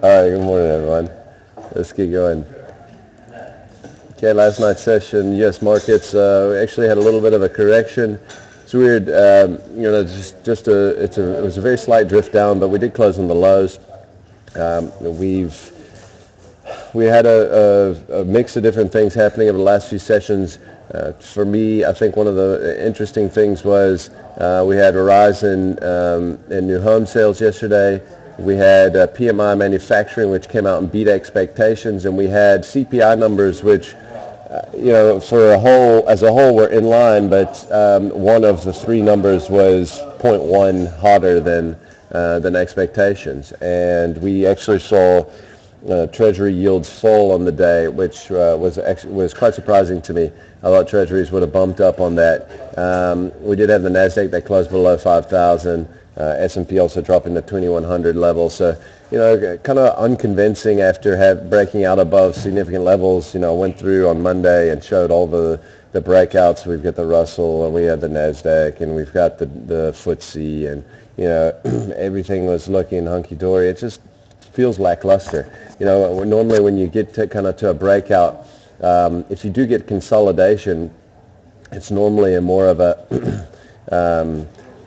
right, good morning, everyone. Let's get going. Okay, last night's session, U.S. markets, we actually had a little bit of a correction. It's weird, it was a very slight drift down, but we did close on the lows. Um, we've we had a mix of different things happening over the last few sessions. For me, I think one of the interesting things was we had a rise in new home sales yesterday. We had PMI manufacturing, which came out and beat expectations, and we had CPI numbers, which as a whole, were in line, but one of the three numbers was zero point 0.1 hotter than expectations, and we actually saw Treasury yields fall on the day, which was quite surprising to me. I thought Treasuries would have bumped up on that. We did have the Nasdaq that closed below 5,000. S&P also dropping to 2,100 level. So, kind of unconvincing after breaking out above significant levels. Went through on Monday and showed all the breakouts. We've got the Russell, and we have the Nasdaq, and we've got the FTSE, and everything was looking hunky-dory. It just feels lackluster. Normally when you get to a breakout, if you do get consolidation, it's normally a more of a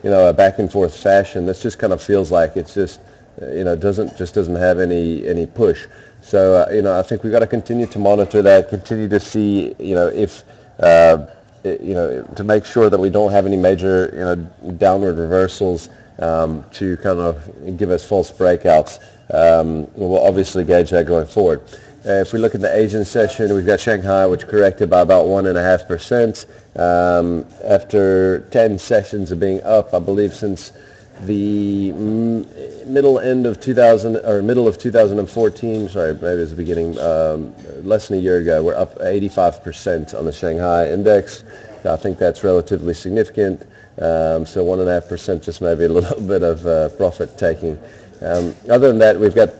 a back and forth fashion. This just kind of feels like it's just doesn't have any push. So I think we've got to continue to monitor that, continue to see if to make sure that we don't have any major downward reversals to kind of give us false breakouts. We'll obviously gauge that going forward. If we look at the Asian session, we've got Shanghai, which corrected by about 1.5%. After 10 sessions of being up, I believe since the middle of 2014, sorry, maybe it was the beginning, less than a year ago, we're up 85% on the Shanghai index. I think that's relatively significant. So 1.5%, just maybe a little bit of profit taking. Other than that, we've got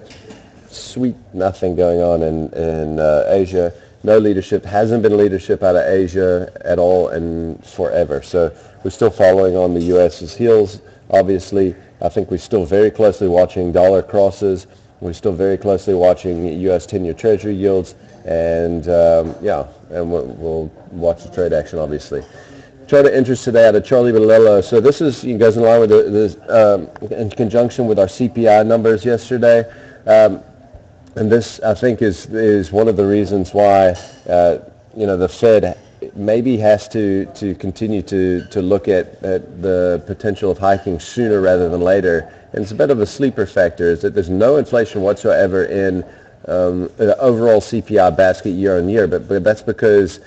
sweet nothing going on in Asia. No leadership, hasn't been leadership out of Asia at all and forever. So we're still following on the U.S.'s heels. Obviously, I think we're still very closely watching dollar crosses. We're still very closely watching U.S. 10-year Treasury yields, and we'll watch the trade action, obviously. Chart of interest today out of Charlie Bilello. So this goes in line with in conjunction with our CPI numbers yesterday. And this, I think, is one of the reasons why the Fed maybe has to continue to look at the potential of hiking sooner rather than later. And it's a bit of a sleeper factor, is that there's no inflation whatsoever in the overall CPI basket year on year, but that's because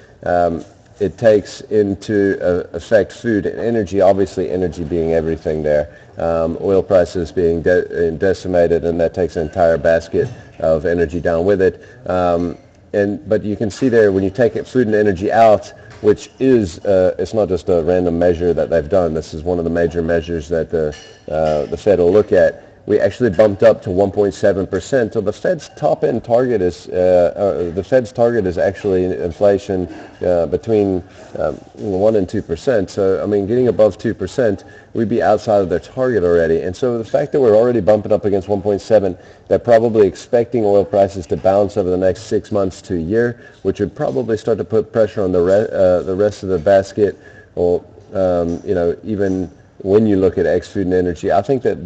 it takes into effect food and energy, obviously energy being everything there. Oil prices being decimated, and that takes an entire basket of energy down with it. But you can see there, when you take food and energy out, which is, it's not just a random measure that they've done. This is one of the major measures that the Fed will look at. We actually bumped up to 1.7%. So the Fed's top-end target is actually inflation between 1 and 2%. So getting above 2%, we'd be outside of their target already. And so the fact that we're already bumping up against 1.7, they're probably expecting oil prices to bounce over the next 6 months to a year, which would probably start to put pressure on the rest of the basket, or even when you look at food and energy. I think that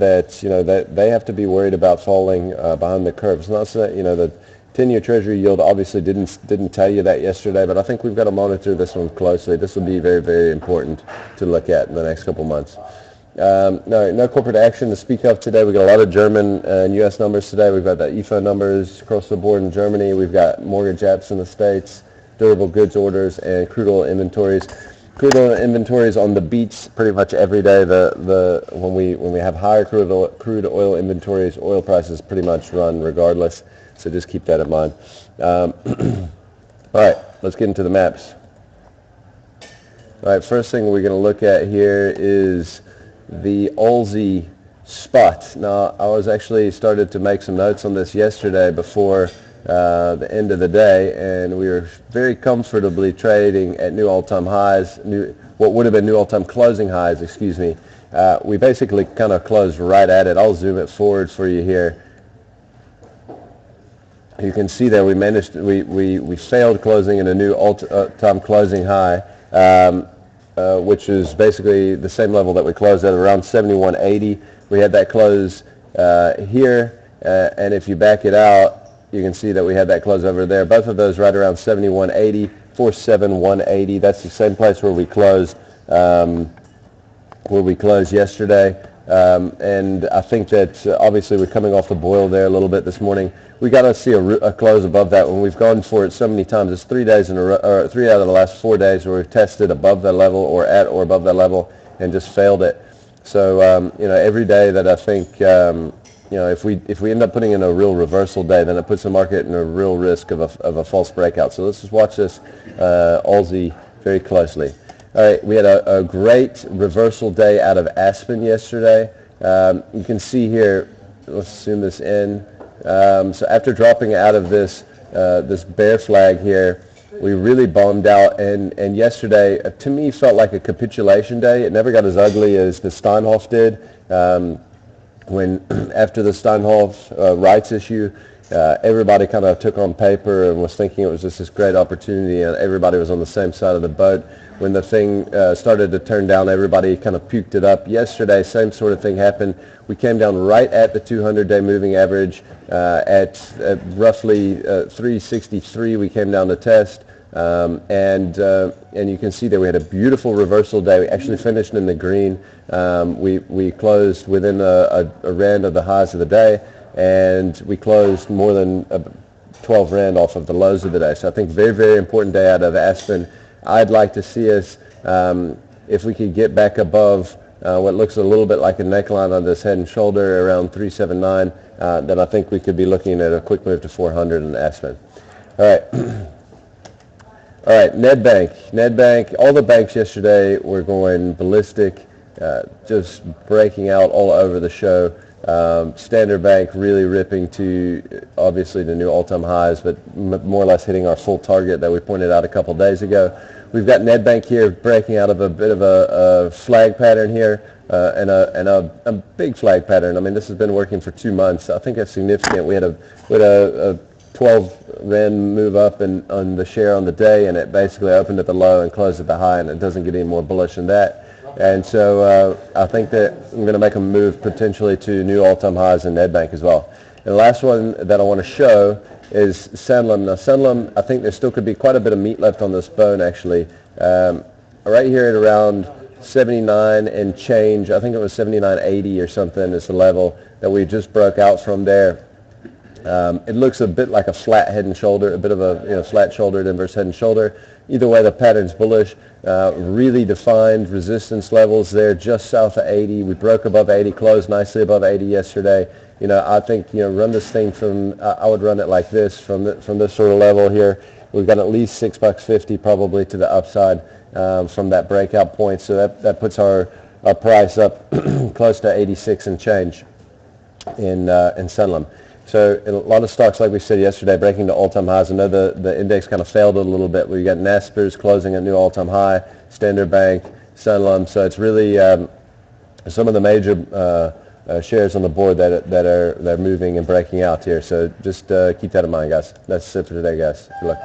they have to be worried about falling behind the curve. It's not so that the 10-year Treasury yield obviously didn't tell you that yesterday, but I think we've got to monitor this one closely. This will be very, very important to look at in the next couple months. No corporate action to speak of today. We've got a lot of German and U.S. numbers today. We've got the IFO numbers across the board in Germany. We've got mortgage apps in the States, durable goods orders, and crude oil inventories. Crude oil inventories on the beats pretty much every day. When we have higher crude oil inventories, oil prices pretty much run regardless. So just keep that in mind. All right, let's get into the maps. All right, first thing we're going to look at here is the Aussie spot. Now, I was actually started to make some notes on this yesterday before the end of the day, and we were very comfortably trading at new all-time highs, what would have been new all-time closing highs, excuse me. We basically kind of closed right at it. I'll zoom it forward for you here. You can see there we failed closing in a new all-time closing high, which is basically the same level that we closed at, around 71.80. We had that close here, and if you back it out, you can see that we had that close over there. Both of those right around 71.80, 47180. That's the same place where we closed yesterday. And I think that obviously we're coming off the boil there a little bit this morning. We got to see a close above that when we've gone for it so many times. It's 3 days in a row, or 3 out of the last 4 days where we've tested above that level or at or above that level and just failed it. So every day that I think if we end up putting in a real reversal day, then it puts the market in a real risk of a false breakout. So let's just watch this Aussie very closely. All right, we had a great reversal day out of Aspen yesterday. You can see here, let's zoom this in. So after dropping out of this bear flag here, we really bombed out, and yesterday to me felt like a capitulation day. It never got as ugly as the Steinhoff did. When after the Steinhoff rights issue, everybody kind of took on paper and was thinking it was just this great opportunity, and everybody was on the same side of the boat. When the thing started to turn down, everybody kind of puked it up. Yesterday, same sort of thing happened. We came down right at the 200-day moving average at roughly 363. We came down to test, and you can see that we had a beautiful reversal day. We actually finished in the green. We closed within a rand of the highs of the day, and we closed more than 12 rand off of the lows of the day. So I think very, very important day out of Aspen. I'd like to see us, if we could get back above what looks a little bit like a neckline on this head and shoulder around 379, then I think we could be looking at a quick move to 400 in Aspen. All right. All right, Nedbank, all the banks yesterday were going ballistic, just breaking out all over the show. Standard Bank really ripping to obviously the new all-time highs, but more or less hitting our full target that we pointed out a couple days ago. We've got Nedbank here breaking out of a bit of a flag pattern here, and a big flag pattern. I mean, this has been working for 2 months. I think that's significant. We had a 12 rand move up on the share on the day, and it basically opened at the low and closed at the high, and it doesn't get any more bullish than that. And so I think that I'm going to make a move potentially to new all-time highs in Nedbank as well. And the last one that I want to show is Sanlam. Now Sanlam, I think there still could be quite a bit of meat left on this bone actually. Right here at around 79 and change, I think it was 79.80 or something is the level that we just broke out from there. It looks a bit like a flat head and shoulder, a bit of a flat-shouldered inverse head and shoulder. Either way, the pattern's bullish. Really defined resistance levels there just south of 80. We broke above 80, closed nicely above 80 yesterday. I think run this thing from. I would run it like this from this sort of level here. We've got at least $6.50 probably to the upside from that breakout point. So that puts our price up close to 86 and change in Sanlam. So a lot of stocks, like we said yesterday, breaking to all-time highs. I know the index kind of failed a little bit. We got Naspers closing at new all-time high, Standard Bank, Sanlam. So it's really some of the major shares on the board that are moving and breaking out here. So just keep that in mind, guys. That's it for today, guys. Good luck.